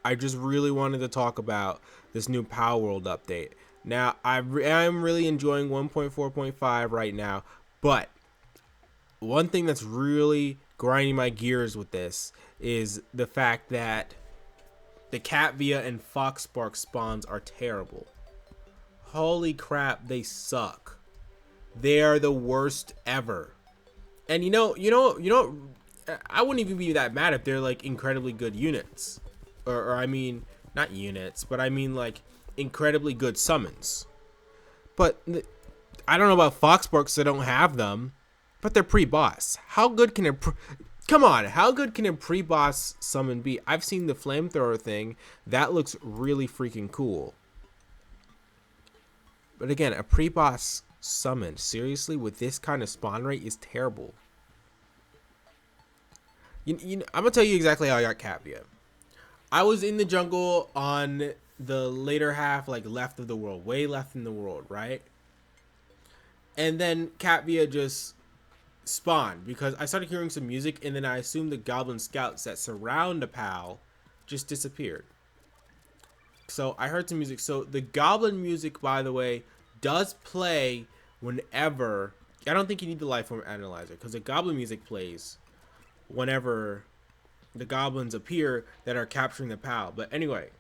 I just really wanted to talk about this new Power World update. Now, I'm really enjoying 1.4.5 right now, but one thing that's really grinding my gears with this is the fact that the Catvia and Foxpark spawns are terrible. Holy crap, they suck. They are the worst ever. And I wouldn't even be that mad if they're like incredibly good units. Or I mean, not units, but I mean like incredibly good summons. But I don't know about Foxpark'S, I don't have them, but they're pre-boss. How good can come on, how good can a pre-boss summon be? I've seen the flamethrower thing. That looks really freaking cool. But again, a pre-boss summon, seriously, with this kind of spawn rate is terrible. I'm going to tell you exactly how I got Catvia. I was in the jungle on the later half, like left of the world, way left in the world, right? And then Catvia just spawned because I started hearing some music, and then I assumed the goblin scouts that surround the pal just disappeared. So I heard some music. So the goblin music, by the way, does play whenever. I don't think you need the life form analyzer because the goblin music plays whenever the goblins appear that are capturing the pal. But anyway,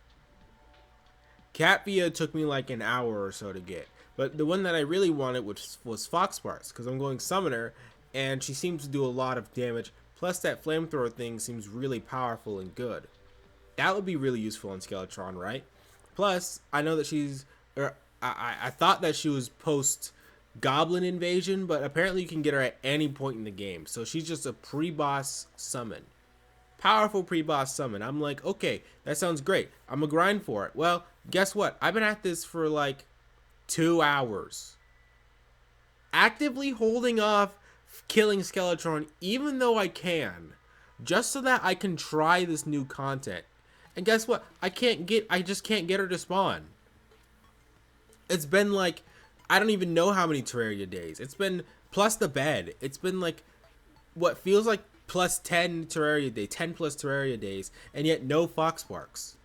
Catvia took me like an hour or so to get. But the one that I really wanted was Foxpark'S because I'm going summoner and she seems to do a lot of damage. Plus that flamethrower thing seems really powerful and good. That would be really useful on Skeletron, right? Plus, I know that I thought that she was post Goblin Invasion, but apparently you can get her at any point in the game. So she's just a pre-boss summon. Powerful pre-boss summon. I'm like, okay, that sounds great. I'm gonna grind for it. Well, guess what? I've been at this for like 2 hours. Actively holding off killing Skeletron, even though I can. Just so that I can try this new content. And guess what? I just can't get her to spawn. It's been like, I don't even know how many Terraria days. It's been, plus the bed. It's been like, what feels like plus 10 Terraria days, 10 plus Terraria days, and yet no Foxpark'S.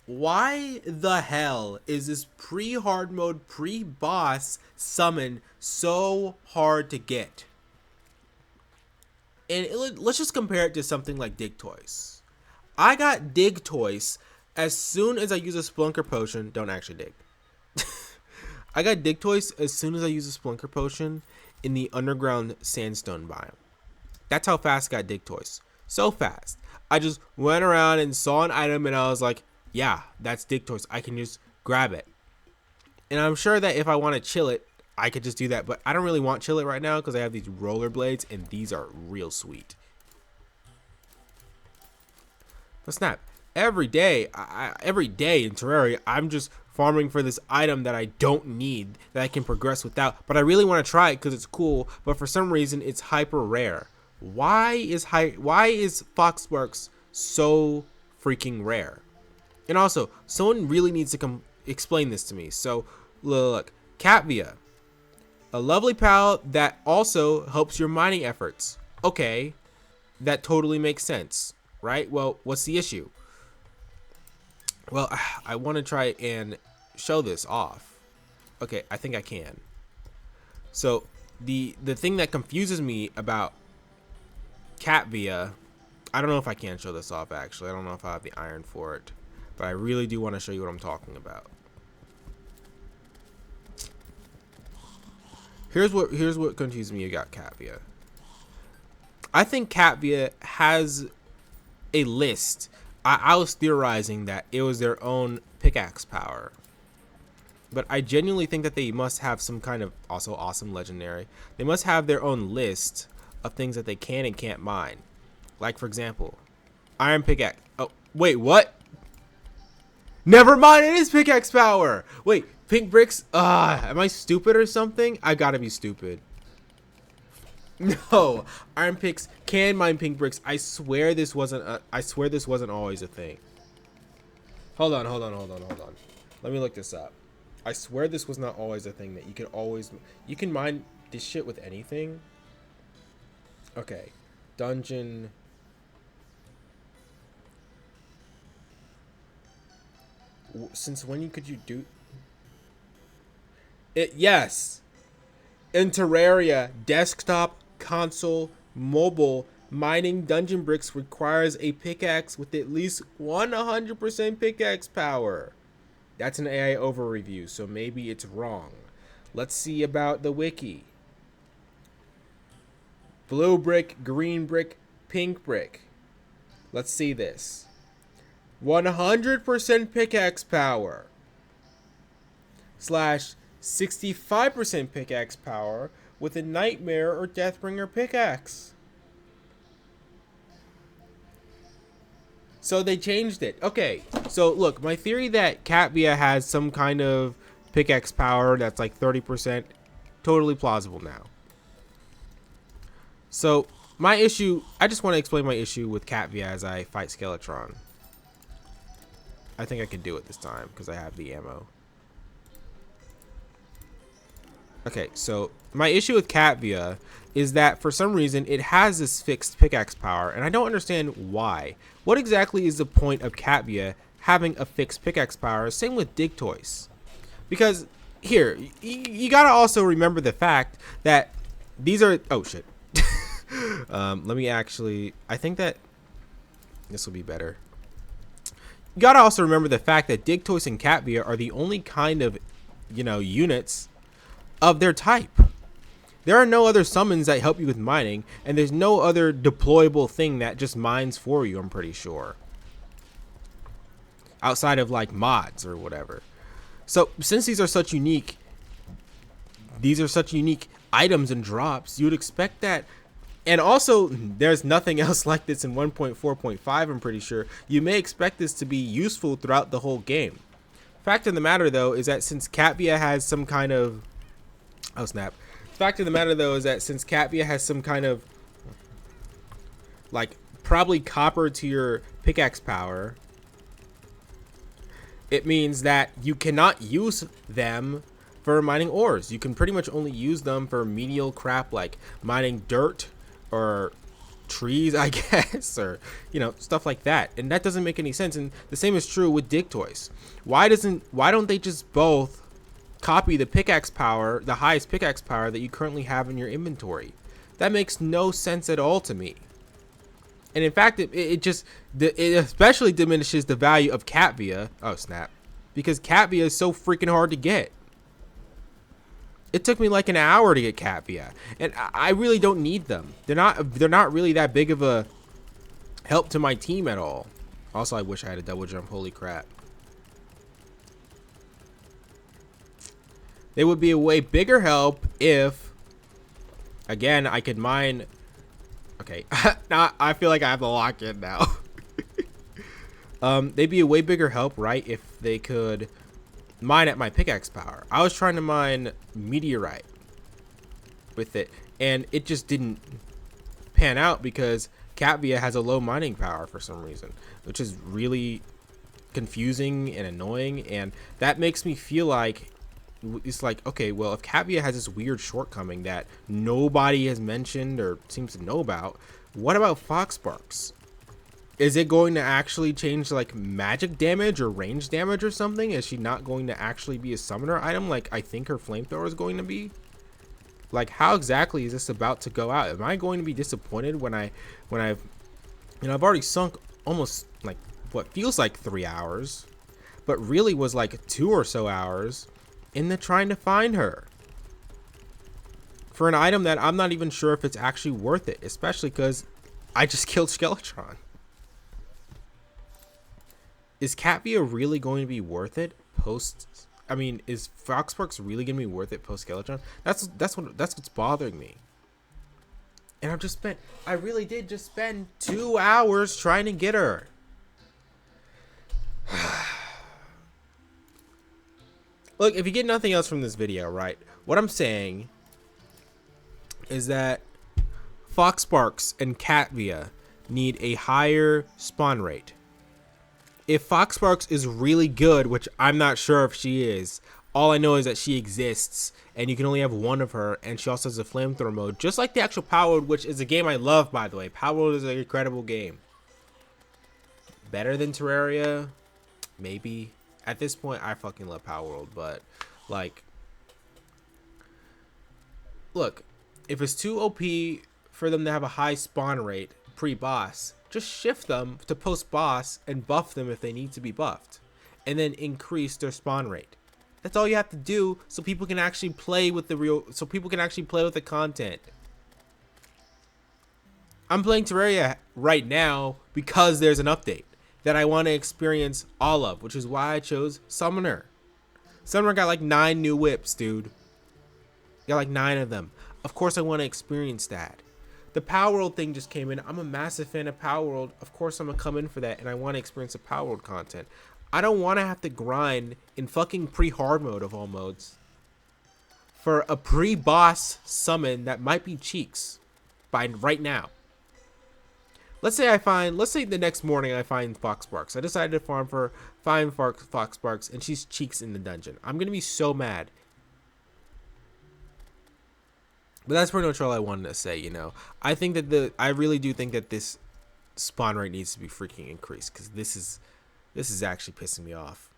Why the hell is this pre-hard mode, pre-boss summon so hard to get? And let's just compare it to something like Dig Toys. I got Dig Toys as soon as I use a Splunker Potion. Don't actually dig. I got Dig Toys as soon as I use a Splunker Potion in the underground sandstone biome. That's how fast I got Dig Toys. So fast. I just went around and saw an item and I was like, yeah, that's Dig Toys. I can just grab it. And I'm sure that if I want to chill it, I could just do that. But I don't really want chill it right now because I have these rollerblades and these are real sweet. But snap, every day in Terraria, I'm just farming for this item that I don't need, that I can progress without. But I really want to try it because it's cool. But for some reason, it's hyper rare. Why is Foxpark'S so freaking rare? And also, someone really needs to explain this to me. So, look, Catvia, a lovely pal that also helps your mining efforts. Okay, that totally makes sense, right? Well, what's the issue? Well, I want to try and show this off. Okay, I think I can. So, the thing that confuses me about Catvia, I don't know if I can show this off actually. I don't know if I have the iron for it. But I really do want to show you what I'm talking about. Here's what confuses me about Catvia. I think Catvia has a list. I was theorizing that it was their own pickaxe power. But I genuinely think that they must have some kind of also awesome legendary. They must have their own list of things that they can and can't mine. Like, for example, iron pickaxe. Oh, wait, what? Never mind, it is pickaxe power. Wait, pink bricks? Am I stupid or something? I gotta be stupid. No, iron picks can mine pink bricks. I swear this wasn't always a thing. Hold on. Let me look this up. I swear this was not always a thing that you can mine this shit with anything. Okay, dungeon. Since when could you do it? Yes. In Terraria, desktop, console, mobile, mining dungeon bricks requires a pickaxe with at least 100% pickaxe power. That's an AI over review, so maybe it's wrong. Let's see about the wiki. Blue brick, green brick, pink brick. Let's see this. 100% pickaxe power. Slash 65% pickaxe power with a Nightmare or Deathbringer pickaxe. So they changed it. Okay, so look, my theory that Katvia has some kind of pickaxe power that's like 30%, totally plausible now. So my issue, I just want to explain my issue with Katvia as I fight Skeletron. I think I can do it this time because I have the ammo. Okay, so my issue with Katvia is that for some reason it has this fixed pickaxe power, and I don't understand why. What exactly is the point of Katvia having a fixed pickaxe power? Same with Digtoise. Because here, you gotta also remember the fact that these are, oh shit. Let me actually, I think that this will be better. You gotta also remember the fact that Digtoise and Katvia are the only kind of, units of their type. There are no other summons that help you with mining, and there's no other deployable thing that just mines for you, I'm pretty sure. Outside of like mods or whatever. So since these are such unique items and drops, you'd expect that. And also, there's nothing else like this in 1.4.5, I'm pretty sure. You may expect this to be useful throughout the whole game. Fact of the matter, though, is that since Katvia has some kind of... Oh, snap. Fact of the matter, though, is that since Katvia has some kind of... like, probably copper to your pickaxe power, it means that you cannot use them for mining ores. You can pretty much only use them for menial crap like mining dirt or trees, I guess, or stuff like that. And that doesn't make any sense. And the same is true with Digtoise. Why don't they just both copy the pickaxe power, the highest pickaxe power that you currently have in your inventory? That makes no sense at all to me. And in fact, it especially diminishes the value of Katvia. Oh snap! Because Katvia is so freaking hard to get. It took me like an hour to get Katvia, and I really don't need them. They're not really that big of a help to my team at all. Also, I wish I had a double jump. Holy crap! They would be a way bigger help if, again, I could mine. Okay, now I feel like I have to lock in now. They'd be a way bigger help, right, if they could mine at my pickaxe power. I was trying to mine meteorite with it, and it just didn't pan out because Katvia has a low mining power for some reason, which is really confusing and annoying, and that makes me feel like it's like, okay, well, if Katvia has this weird shortcoming that nobody has mentioned or seems to know about, what about Foxpark'S? Is it going to actually change like magic damage or range damage or something? Is she not going to actually be a summoner item like I think her flamethrower is going to be? Like, how exactly is this about to go out? Am I going to be disappointed when I've already sunk almost like what feels like 3 hours, but really was like 2 or so hours in the trying to find her for an item that I'm not even sure if it's actually worth it, especially because I just killed Skeletron. Is Katvia really going to be worth it post? I mean, is Foxpark'S really going to be worth it post Skeletron? That's what's bothering me. And I really did just spend 2 hours trying to get her. Look, if you get nothing else from this video, right? What I'm saying is that Foxpark'S and Katvia need a higher spawn rate. If Foxpark'S is really good, which I'm not sure if she is, all I know is that she exists, and you can only have one of her, and she also has a flamethrower mode, just like the actual Power Mode, which is a game I love, by the way. Power Mode is an incredible game. Better than Terraria? Maybe. At this point, I fucking love Power World, but like, look, if it's too OP for them to have a high spawn rate pre-boss, just shift them to post-boss and buff them if they need to be buffed, and then increase their spawn rate. That's all you have to do, so people can actually play with the content. I'm playing Terraria right now because there's an update that I want to experience all of, which is why I chose Summoner. Summoner got like 9 new whips, dude. Got like 9 of them. Of course I want to experience that. The Power World thing just came in. I'm a massive fan of Power World. Of course I'm going to come in for that, and I want to experience the Power World content. I don't want to have to grind in fucking pre-hard mode of all modes for a pre-boss summon that might be cheeks by right now. Let's say the next morning I find Foxpark'S. I decided to find Foxpark'S, and she's cheeks in the dungeon. I'm gonna be so mad. But that's pretty much all I wanted to say. You know, I really do think that this spawn rate needs to be freaking increased, because this is actually pissing me off.